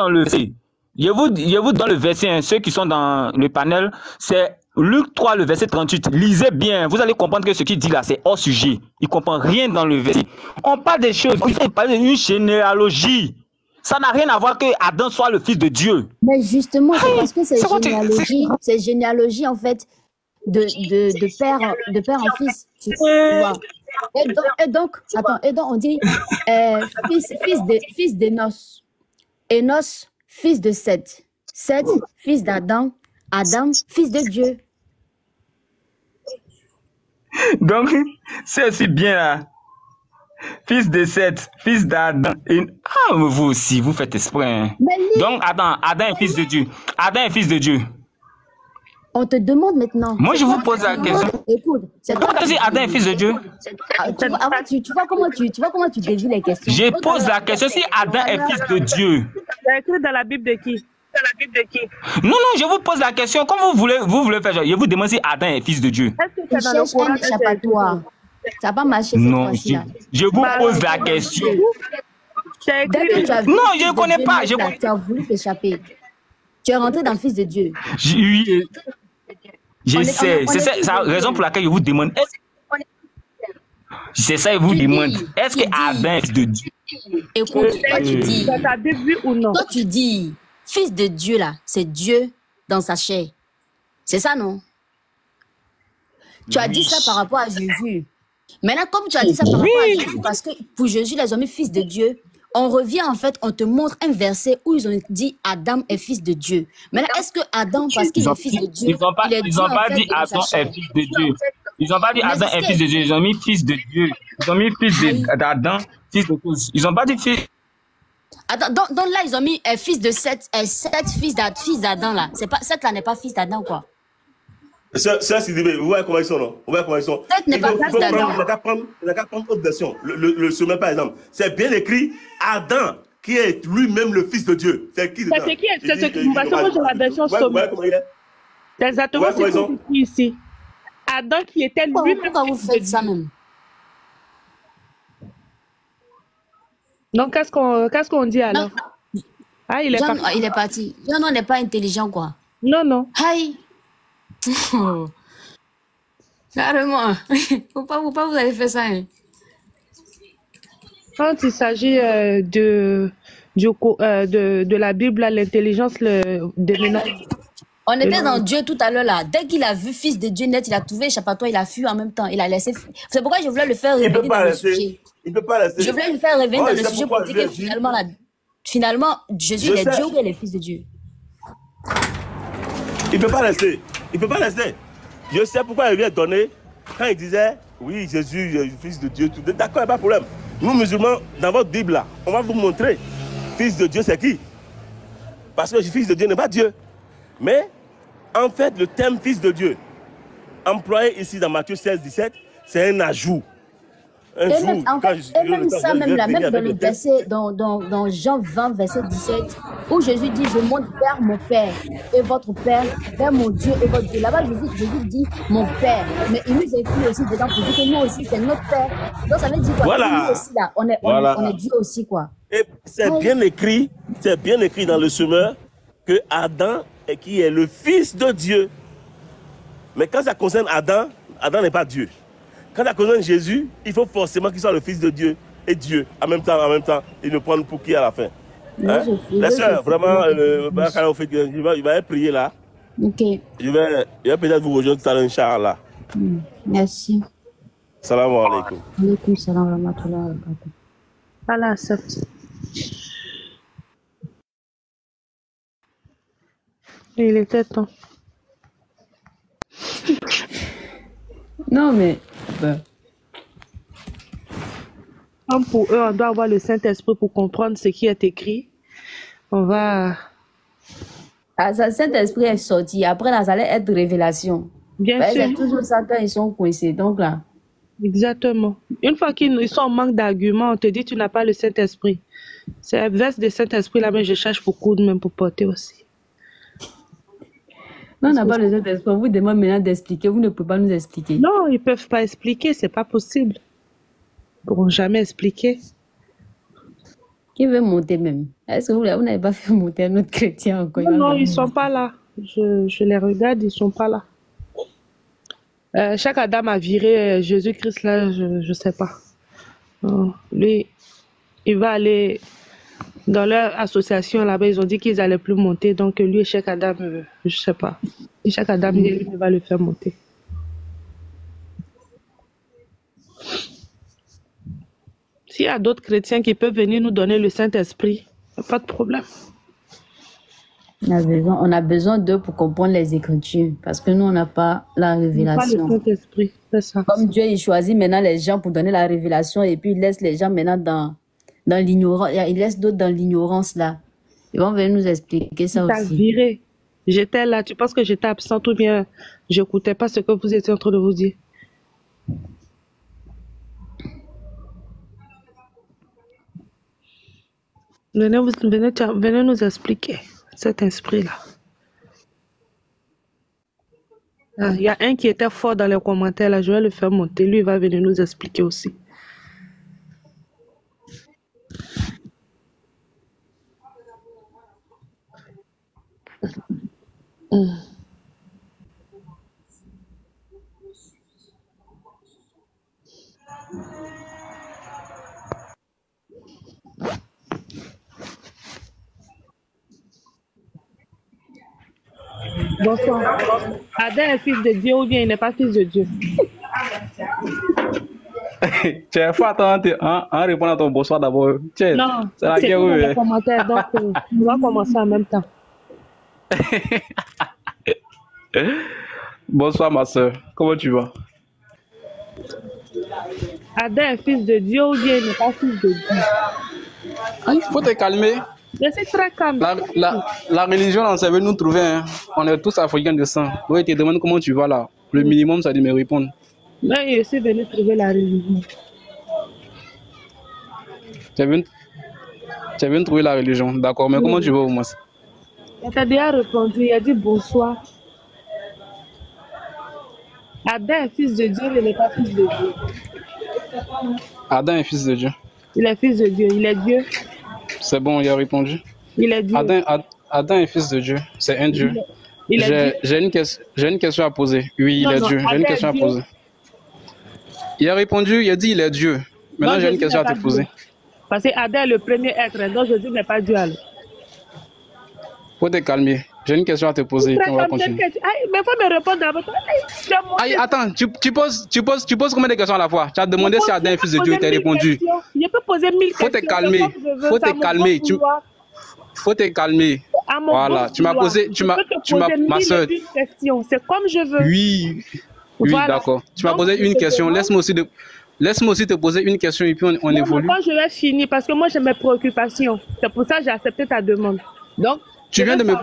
le verset, je vous donne le verset, hein, ceux qui sont dans le panel, c'est Luc 3, le verset 38. Lisez bien, vous allez comprendre que ce qu'il dit là, c'est hors sujet. Il ne comprend rien dans le verset. On parle des choses, on parle d'une généalogie. Ça n'a rien à voir que Adam soit le fils de Dieu. Mais justement, c'est parce que c'est généalogie en fait de père en fils. Tu vois. Et donc, on dit fils d'Enos. Enos, fils de Seth. Seth, fils d'Adam. Adam, fils de Dieu. Donc, c'est aussi bien là. Fils de Seth, fils d'Adam. Ah, vous aussi, vous faites esprit. Hein. Donc, Adam est fils de Dieu. Adam est fils de Dieu. On te demande maintenant. Moi, je vous pose la question. Écoute, c'est toi. Si Adam est fils de Dieu. Tu vois comment tu dévies les questions. Je pose la question si Adam est fils de Dieu. C'est écrit dans la Bible de qui? Non, je vous pose la question. Comme vous voulez faire, je vous demande si Adam est fils de Dieu. Tu cherches un échappatoire. Ça va pas marcher cette fois-ci. Je vous pose la question. Non, je ne connais pas. Tu as voulu t'échapper. Tu es rentré dans le Fils de Dieu. Je sais. C'est la raison pour laquelle je vous demande. C'est ça, je vous demande. Est-ce que Adam est fils de Dieu? Écoute, toi tu dis. Toi tu dis, Fils de Dieu là, c'est Dieu dans sa chair. C'est ça, non? Tu as dit ça par rapport à Jésus. Maintenant, comme tu as dit ça par rapport à Jésus, parce que pour Jésus, les hommes fils de Dieu, on revient en fait, on te montre un verset où ils ont dit Adam est fils de Dieu. Maintenant, est-ce que Adam, parce qu'il est fils de Dieu, ils n'ont pas dit Adam est fils de Dieu. Ils n'ont pas dit Adam est fils de Dieu. Ils ont mis fils de Dieu. Ils ont mis fils d'Adam, fils de tous. Ils n'ont pas dit fils. Attends, donc là, ils ont mis fils de Seth, fils d'Adam là. Seth là n'est pas fils d'Adam quoi. Ça, c'est dit, vous voyez comment ils sont, non? Vous voyez comment ils sont? Seth n'est pas fils d'Adam. On n'a qu'à prendre autre version. Le chemin, par exemple. C'est bien écrit Adam, qui est lui-même le fils de Dieu. C'est qui? C'est qui? C'est ce qui va sur la version sommaire. C'est exactement ce qui est écrit ici. Adam qui était lui-même. Pourquoi vous faites ça même? Donc, qu'est-ce qu'on dit alors? Ah, il est parti. Il est parti. Non, on n'est pas intelligent, quoi. Non. Aïe. Carrément. Faut pas vous avez fait ça. Hein. Quand il s'agit de la Bible, l'intelligence déménage. On était dans Dieu tout à l'heure là. Dès qu'il a vu fils de Dieu net, il a trouvé échappatoire, il a fui en même temps. Il a laissé. C'est pourquoi je voulais le faire revenir dans le sujet. Il peut pas rester. Je voulais le faire revenir dans le sujet pour dire que finalement, Jésus est Dieu ou il est le fils de Dieu. Il peut pas rester. Je sais pourquoi il vient donner quand il disait oui, Jésus est le fils de Dieu. D'accord, il n'y a pas de problème. Nous musulmans, dans votre Bible là, on va vous montrer fils de Dieu c'est qui. Parce que le fils de Dieu n'est pas Dieu. Mais en fait, le terme fils de Dieu, employé ici dans Matthieu 16, 17, c'est un ajout. Même ça, même dans le verset, dans Jean 20, verset 17, où Jésus dit, je monte vers mon Père et votre Père, vers mon Dieu et votre Dieu. Là-bas, Jésus dit, mon Père. Mais il nous écrit aussi dedans pour dire que nous aussi, c'est notre Père. Donc, ça veut dire quoi? Voilà. Nous aussi, là, on est Dieu aussi, quoi. Et c'est bien écrit dans le semeur que Adam qui est le fils de Dieu. Mais quand ça concerne Adam, Adam n'est pas Dieu. Quand ça concerne Jésus, il faut forcément qu'il soit le fils de Dieu et Dieu en même temps, et ne prendre pour qui à la fin. Hein? La sœur, vraiment, il va prier là. Ok. Je vais peut-être vous rejoindre tout à l'heure, Inch'Allah. Merci. Salam alaikum. Alaikum salam wa rahmatullahi wa barakatuh. Allah accepte. Il était temps. Non, mais... Comme pour eux, on doit avoir le Saint-Esprit pour comprendre ce qui est écrit. On va... Ah, ça, Saint-Esprit est sorti. Après, là, ça allait être révélation. Bien sûr. C'est toujours ça quand ils sont coincés. Donc là... Exactement. Une fois qu'ils sont en manque d'arguments, on te dit tu n'as pas le Saint-Esprit. C'est un verse de Saint-Esprit là, mais je cherche beaucoup de même pour porter aussi. Non, on n'a pas le Saint-Esprit. On vous demande maintenant d'expliquer. Vous ne pouvez pas nous expliquer. Non, ils ne peuvent pas expliquer. C'est pas possible. Ils ne pourront jamais expliquer. Qui veut monter même? Est-ce que vous n'avez pas fait monter un autre chrétien encore? Non, ils ne sont pas là. Je les regarde, ils ne sont pas là. Chaque Adam a viré Jésus-Christ là, je ne sais pas. Lui, il va aller dans leur association là-bas, ils ont dit qu'ils n'allaient plus monter, donc lui et chaque Adam, je ne sais pas. Et chaque Adam, lui va le faire monter. S'il y a d'autres chrétiens qui peuvent venir nous donner le Saint-Esprit, pas de problème. On a besoin d'eux pour comprendre les Écritures, parce que nous, on n'a pas la révélation. Pas le Saint-Esprit, c'est ça. Comme Dieu, il choisit maintenant les gens pour donner la révélation, et puis il laisse les gens maintenant dans l'ignorance. Il laisse d'autres dans l'ignorance, là. Ils vont venir nous expliquer ça aussi. Viré. J'étais là. Tu penses que j'étais absente ou bien je n'écoutais pas ce que vous étiez en train de vous dire? Venez nous expliquer cet esprit-là. Il y a un qui était fort dans les commentaires, là, je vais le faire monter. Lui, il va venir nous expliquer aussi. Bonsoir. Adam est fils de Dieu ou bien il n'est pas fils de Dieu? Tu es fort en répondant à ton bonsoir d'abord. Non, c'est dans les commentaires, donc on va commencer en même temps. Bonsoir ma soeur, comment tu vas? Adam est fils de Dieu ou bien il n'est pas fils de Dieu? Il faut te calmer. Je suis très calme. La religion, on savait nous trouver. Hein. On est tous africains de sang. Donc, il te demande comment tu vas là. Le minimum, c'est de me répondre. Mais je suis venu trouver la religion. Tu es venu trouver la religion, d'accord. Mais comment tu vas au moins? Il t'a déjà répondu, il a dit bonsoir. Adam est fils de Dieu, il n'est pas fils de Dieu. Adam est fils de Dieu. Il est fils de Dieu, il est Dieu. C'est bon, il a répondu. Il est Dieu. Adam est fils de Dieu, c'est un Dieu. J'ai une question à poser. Oui, il est Dieu. J'ai une question à poser. Il a répondu, il a dit il est Dieu. Maintenant, j'ai une question à te poser. Parce que Adam est le premier être, donc Jésus n'est pas Dieu. Faut te calmer. J'ai une question à te poser et puis on va continuer. Mais il faut me répondre d'abord. Attends, tu poses combien de questions à la fois? Tu as demandé si Adam est fils de Dieu, tu as répondu. Je peux poser 1000 questions. Faut te calmer. Faut te calmer. Faut te calmer. Voilà, tu m'as posé, ma soeur. C'est comme je veux. Oui, d'accord. Tu m'as posé une question. Laisse-moi aussi te poser une question et puis on évolue. Quand je vais finir, parce que moi j'ai mes préoccupations. C'est pour ça que j'ai accepté ta demande. Donc, tu viens de me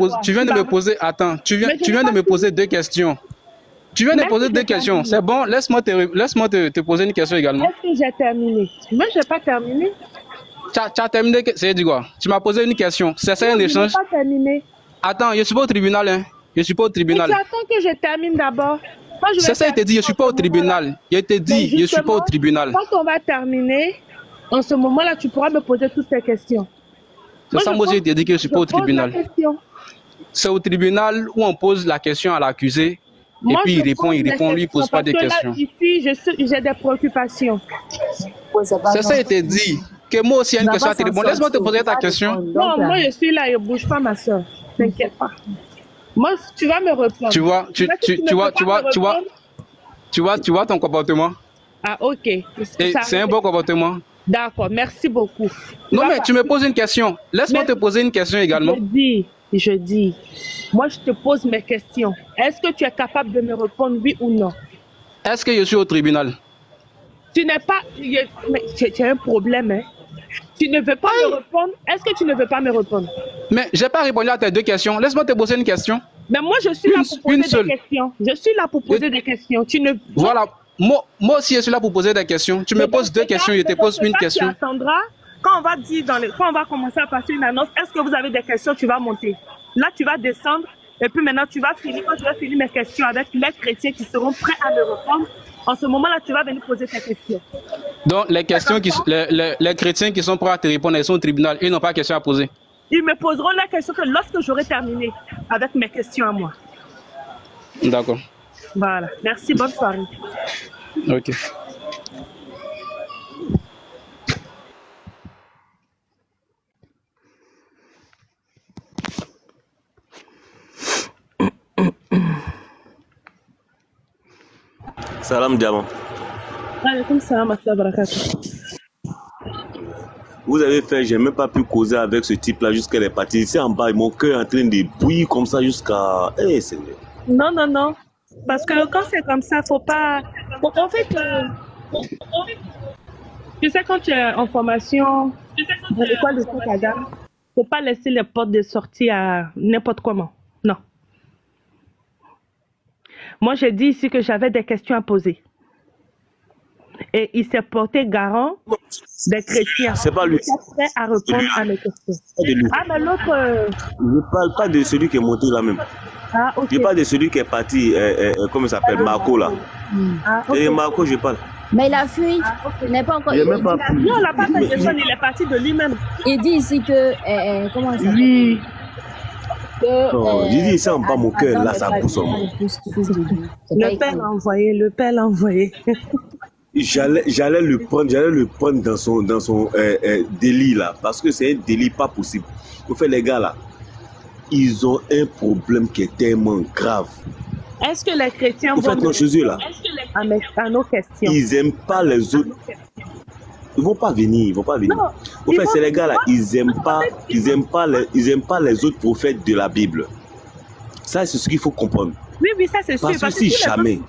poser deux questions. Tu viens de poser deux questions. C'est bon, laisse-moi te poser une question également. Est-ce que j'ai terminé? Moi, je n'ai pas terminé. Tu as terminé, c'est dit quoi? Tu m'as posé une question. C'est ça un échange? Je n'ai pas terminé. Attends, je ne suis pas au tribunal. Hein. Je ne suis pas au tribunal. Mais tu attends que je termine d'abord. C'est ça, il te dit, je ne suis pas au tribunal. Il te dit, je ne suis pas au tribunal. Quand on va terminer, en ce moment-là, tu pourras me poser toutes tes questions. C'est ça, moi, je te dis que je ne suis pas au tribunal. C'est au tribunal où on pose la question à l'accusé. Et puis il répond, lui, il ne pose pas de questions. Ici, j'ai des préoccupations. C'est ça, il te dit. Que moi aussi, il y a une question à te répondre. Laisse-moi te poser ta question. Non, moi, je suis là, je ne bouge pas, ma soeur. T'inquiète pas. Moi, tu vas me répondre. Tu vois ton comportement. Ah, ok. C'est un bon comportement. D'accord, merci beaucoup. Non, mais tu me poses une question. Laisse-moi te poser une question également. Je dis, moi je te pose mes questions. Est-ce que tu es capable de me répondre oui ou non? Est-ce que je suis au tribunal? Tu n'es pas... Tu as un problème, hein? Tu ne veux pas me répondre? Est-ce que tu ne veux pas me répondre? Mais je n'ai pas répondu à tes deux questions. Laisse-moi te poser une question. Mais moi je suis là pour poser des questions. Je suis là pour poser des questions. Tu ne... Voilà. Moi aussi je suis là pour poser des questions. Tu me poses deux questions, je te pose une question. Tu attendras. Quand on va dire quand on va commencer à passer une annonce, est-ce que vous avez des questions? Tu vas monter. Là, tu vas descendre. Et puis maintenant, tu vas finir. Quand tu vas finir mes questions avec les chrétiens qui seront prêts à me répondre, en ce moment-là, tu vas venir poser tes questions. Donc, les chrétiens qui sont prêts à te répondre, ils sont au tribunal. Ils n'ont pas de questions à poser. Ils me poseront la question que lorsque j'aurai terminé avec mes questions à moi. D'accord. Voilà. Merci. Bonne soirée. Ok. Salam Diamant. Alaykoum salam wa barakatuh. vous avez fait, j'ai même pas pu causer avec ce type-là jusqu'à les parties. Ici en bas, mon cœur est en train de bouillir comme ça jusqu'à... Eh, Seigneur. Non, non, non. Parce que quand c'est comme ça, faut pas... En fait, tu sais, quand tu es en formation dans l'école de Saint-Adam, faut pas laisser les portes de sortie à n'importe comment. Non. Moi, j'ai dit ici que j'avais des questions à poser. Et il s'est porté garant des chrétiens. C'est pas lui. Il est prêt à répondre à mes questions. Ah, mais l'autre... Je ne parle pas de celui qui est monté là même. Ah, ok. Je parle de celui qui est parti, comment il s'appelle, Marco là. Ah, okay. Et Marco, je parle. Mais il a fui. Il n'est pas encore... Il n'est même pas fui. Non, il n'a pas fait de choses, il est parti de lui-même. Il dit ici que... comment ça s'appelle? Oui. Que, j'ai dit ici en bas, mon cœur, là, ça pousse en moi. Le père l'a envoyé, le père l'a envoyé. J'allais le prendre dans son délit là, parce que c'est un délit pas possible. En fait, les gars là, ils ont un problème qui est tellement grave. Est-ce que les chrétiens vont chez eux là, à nos questions? Ils n'aiment pas les autres. Ils vont pas venir, ils vont pas venir. En fait, c'est les gars là, ils aiment pas les autres prophètes de la Bible. Ça, c'est ce qu'il faut comprendre. Oui, oui, ça c'est sûr. Parce que si jamais,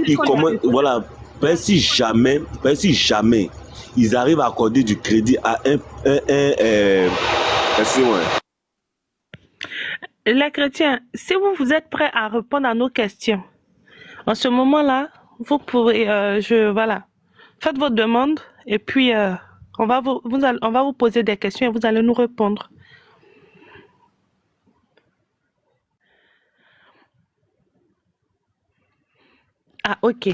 ils commencent, voilà. Si jamais ils arrivent à accorder du crédit à les chrétiens, si vous êtes prêts à répondre à nos questions, en ce moment-là, vous pourrez, voilà, faites votre demande et puis on va vous poser des questions et vous allez nous répondre. Ah, ok.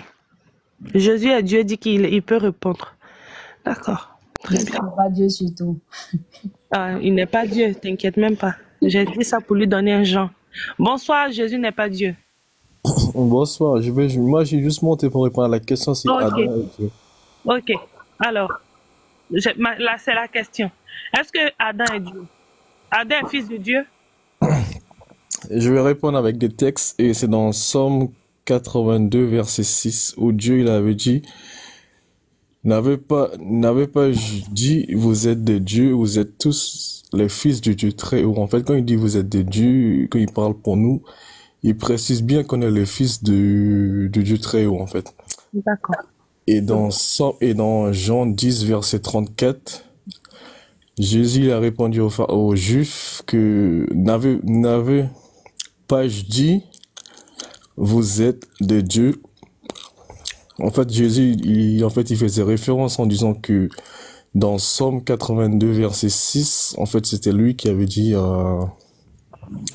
Jésus est Dieu, dit qu'il peut répondre. D'accord. Très bien. Il n'est pas Dieu surtout. Ah, il n'est pas Dieu, t'inquiète même pas. J'ai dit ça pour lui donner un genre. Bonsoir, Jésus n'est pas Dieu. Bonsoir, moi j'ai juste monté pour répondre à la question. Si Adam est Dieu. Ok, alors, là c'est la question. Est-ce que Adam est Dieu? Adam est fils de Dieu? Je vais répondre avec des textes et c'est dans Somme 82 verset 6 où Dieu il avait dit n'avez pas dit vous êtes des dieux, vous êtes tous les fils du Dieu très haut. En fait, quand il dit vous êtes des dieux, quand il parle pour nous, il précise bien qu'on est les fils du Dieu très haut en fait. D'accord. Et dans Jean 10 verset 34, Jésus a répondu aux Juifs que n'avez pas dit vous êtes des dieux. En fait, Jésus, il faisait référence en disant que dans Somme 82, verset 6, en fait, c'était lui qui avait dit,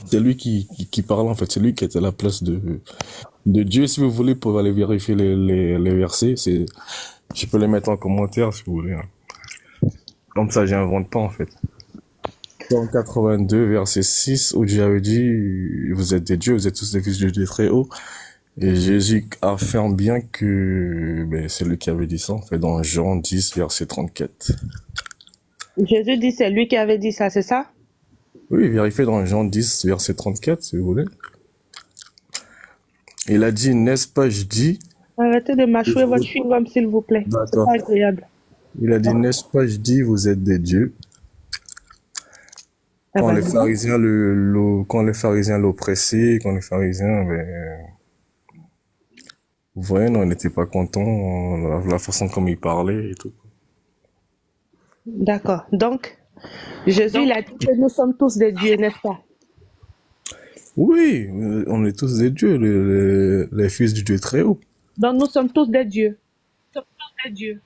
c'est lui qui parlait, en fait, c'est lui qui était à la place de Dieu. Si vous voulez, pour aller vérifier les versets, je peux les mettre en commentaire si vous voulez. Hein. Comme ça, j'invente pas, en fait. Somme 82, verset 6, où Dieu avait dit, vous êtes des dieux, vous êtes tous des fils de Dieu très haut. Et Jésus affirme bien que c'est lui qui avait dit ça, en fait, dans Jean 10, verset 34. Jésus dit c'est lui qui avait dit ça, c'est ça? Oui, vérifiez dans Jean 10, verset 34, si vous voulez. Il a dit, n'est-ce pas, je dis... Arrêtez de mâchouer votre chewing-gum, s'il vous plaît. C'est pas agréable. Il a dit, n'est-ce pas, je dis, vous êtes des dieux. Quand les pharisiens l'oppressaient, quand les pharisiens... Vous voyez, on n'était pas contents, la façon comme il parlait et tout. D'accord. Donc, Jésus, il a dit que nous sommes tous des dieux, n'est-ce pas? Oui, on est tous des dieux, les fils du Dieu très haut. Donc, nous sommes tous des dieux.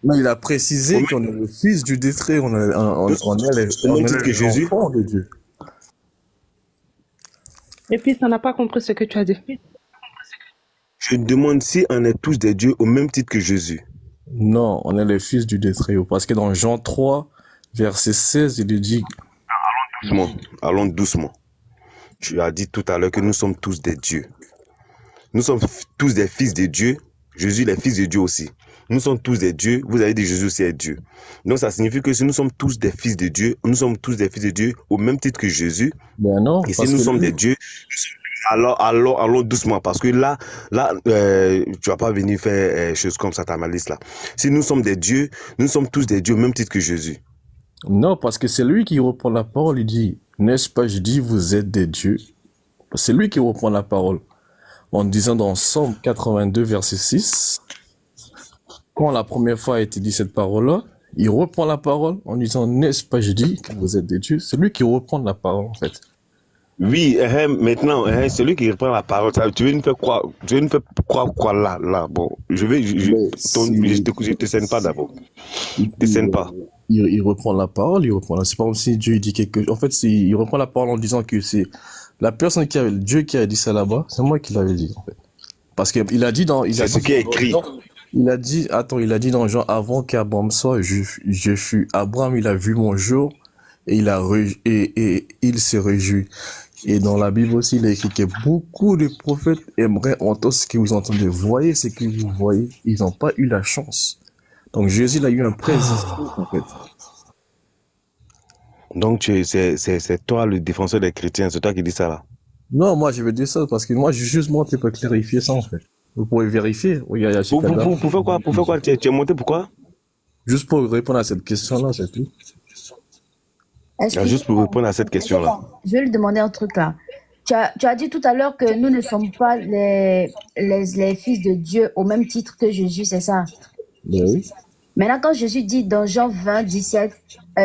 Mais il a précisé qu'on est le fils du Dieu très haut, on est les enfants de Dieu. Et puis, ça n'a pas compris ce que tu as dit. Je demande si on est tous des dieux au même titre que Jésus. Non, on est les fils du Dieu très haut. Parce que dans Jean 3, verset 16, il dit... Allons doucement. Tu as dit tout à l'heure que nous sommes tous des dieux. Nous sommes tous des fils de Dieu. Jésus est fils de Dieu aussi. Nous sommes tous des dieux. Vous avez dit Jésus aussi est Dieu. Donc ça signifie que si nous sommes tous des fils de Dieu, nous sommes tous des fils de Dieu au même titre que Jésus. Ben non. Et si nous sommes des dieux... Alors, allons doucement, parce que là, tu vas pas venir faire choses comme ça, ta malice là. Si nous sommes des dieux, nous sommes tous des dieux au même titre que Jésus. Non, parce que c'est lui qui reprend la parole. Il dit, n'est-ce pas, je dis, vous êtes des dieux. C'est lui qui reprend la parole. En disant dans Somme 82, verset 6, quand la première fois a été dit cette parole-là, il reprend la parole en disant, n'est-ce pas, je dis, que vous êtes des dieux. C'est lui qui reprend la parole, en fait. Oui, maintenant, c'est lui qui reprend la parole. Tu veux nous faire croire, quoi là, bon, je te scène pas d'abord. Je te scène pas. Il reprend la parole, c'est pas comme si Dieu dit quelque chose. En fait, il reprend la parole en disant que c'est la personne Dieu qui a dit ça là-bas, c'est moi qui l'avais dit, en fait. Parce qu'il a dit c'est ce qui est écrit. Il a dit dans Jean, avant qu'Abraham soit, je fus. Abraham, il a vu mon jour, et il s'est réjoui. Et dans la Bible aussi, il a écrit que beaucoup de prophètes aimeraient entendre ce que vous entendez. Voyez ce que vous voyez. Ils n'ont pas eu la chance. Donc Jésus, il a eu un président, en fait. Donc c'est toi le défenseur des chrétiens, c'est toi qui dis ça là? Non, moi je veux dire ça parce que moi, justement, tu peux clarifier ça en fait. Vous pourrez vérifier. Pour faire quoi? Tu es monté pourquoi? Juste pour répondre à cette question-là, c'est tout. Juste pour répondre à cette question-là. Je vais lui demander un truc là. Tu as dit tout à l'heure que nous ne sommes pas les fils de Dieu au même titre que Jésus, c'est ça? Oui. Maintenant, quand Jésus dit dans Jean 20, 17,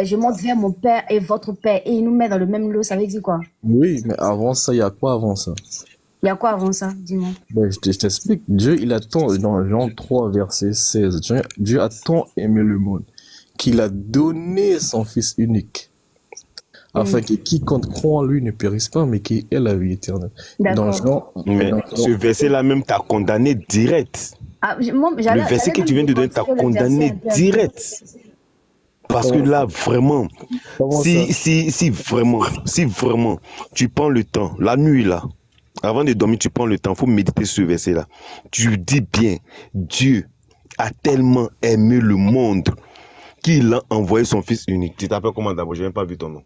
je monte vers mon Père et votre Père, et il nous met dans le même lot, ça veut dire quoi? Oui, mais avant ça, il y a quoi avant ça? Il y a quoi avant ça? Dis-moi. Ben, je t'explique. Dieu, il a tant, dans Jean 3, verset 16, Dieu a tant aimé le monde qu'il a donné son Fils unique, afin que quiconque croit en lui ne périsse pas, mais qu'il ait la vie éternelle. Mais ce verset-là même t'a condamné direct. Le verset que tu viens de donner t'a condamné direct. Parce que là, vraiment, si vraiment, tu prends le temps, la nuit là, avant de dormir, tu prends le temps, il faut méditer ce verset-là. Tu dis bien, Dieu a tellement aimé le monde qu'il a envoyé son Fils unique. Tu t'appelles comment d'abord? Je n'ai même pas vu ton nom.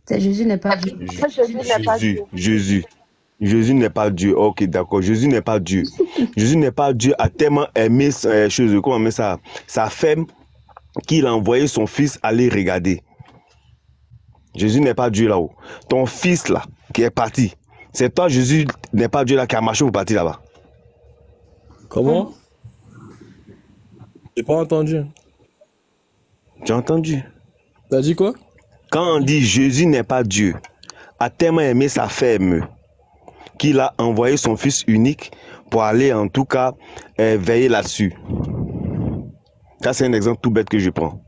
Jésus n'est pas Dieu. Jésus n'est pas Dieu. Ok, d'accord. Jésus n'est pas Dieu. Jésus n'est pas Dieu, a tellement aimé sa femme, qu'il a envoyé son fils aller regarder. Jésus n'est pas Dieu là-haut. Ton fils là, qui est parti, c'est toi, Jésus n'est pas Dieu là, qui a marché pour partir là-bas. Comment? J'ai pas entendu. J'ai entendu. T'as dit quoi? Quand on dit Jésus n'est pas Dieu, a tellement aimé sa femme, qu'il a envoyé son fils unique pour aller en tout cas veiller là-dessus. Ça c'est un exemple tout bête que je prends.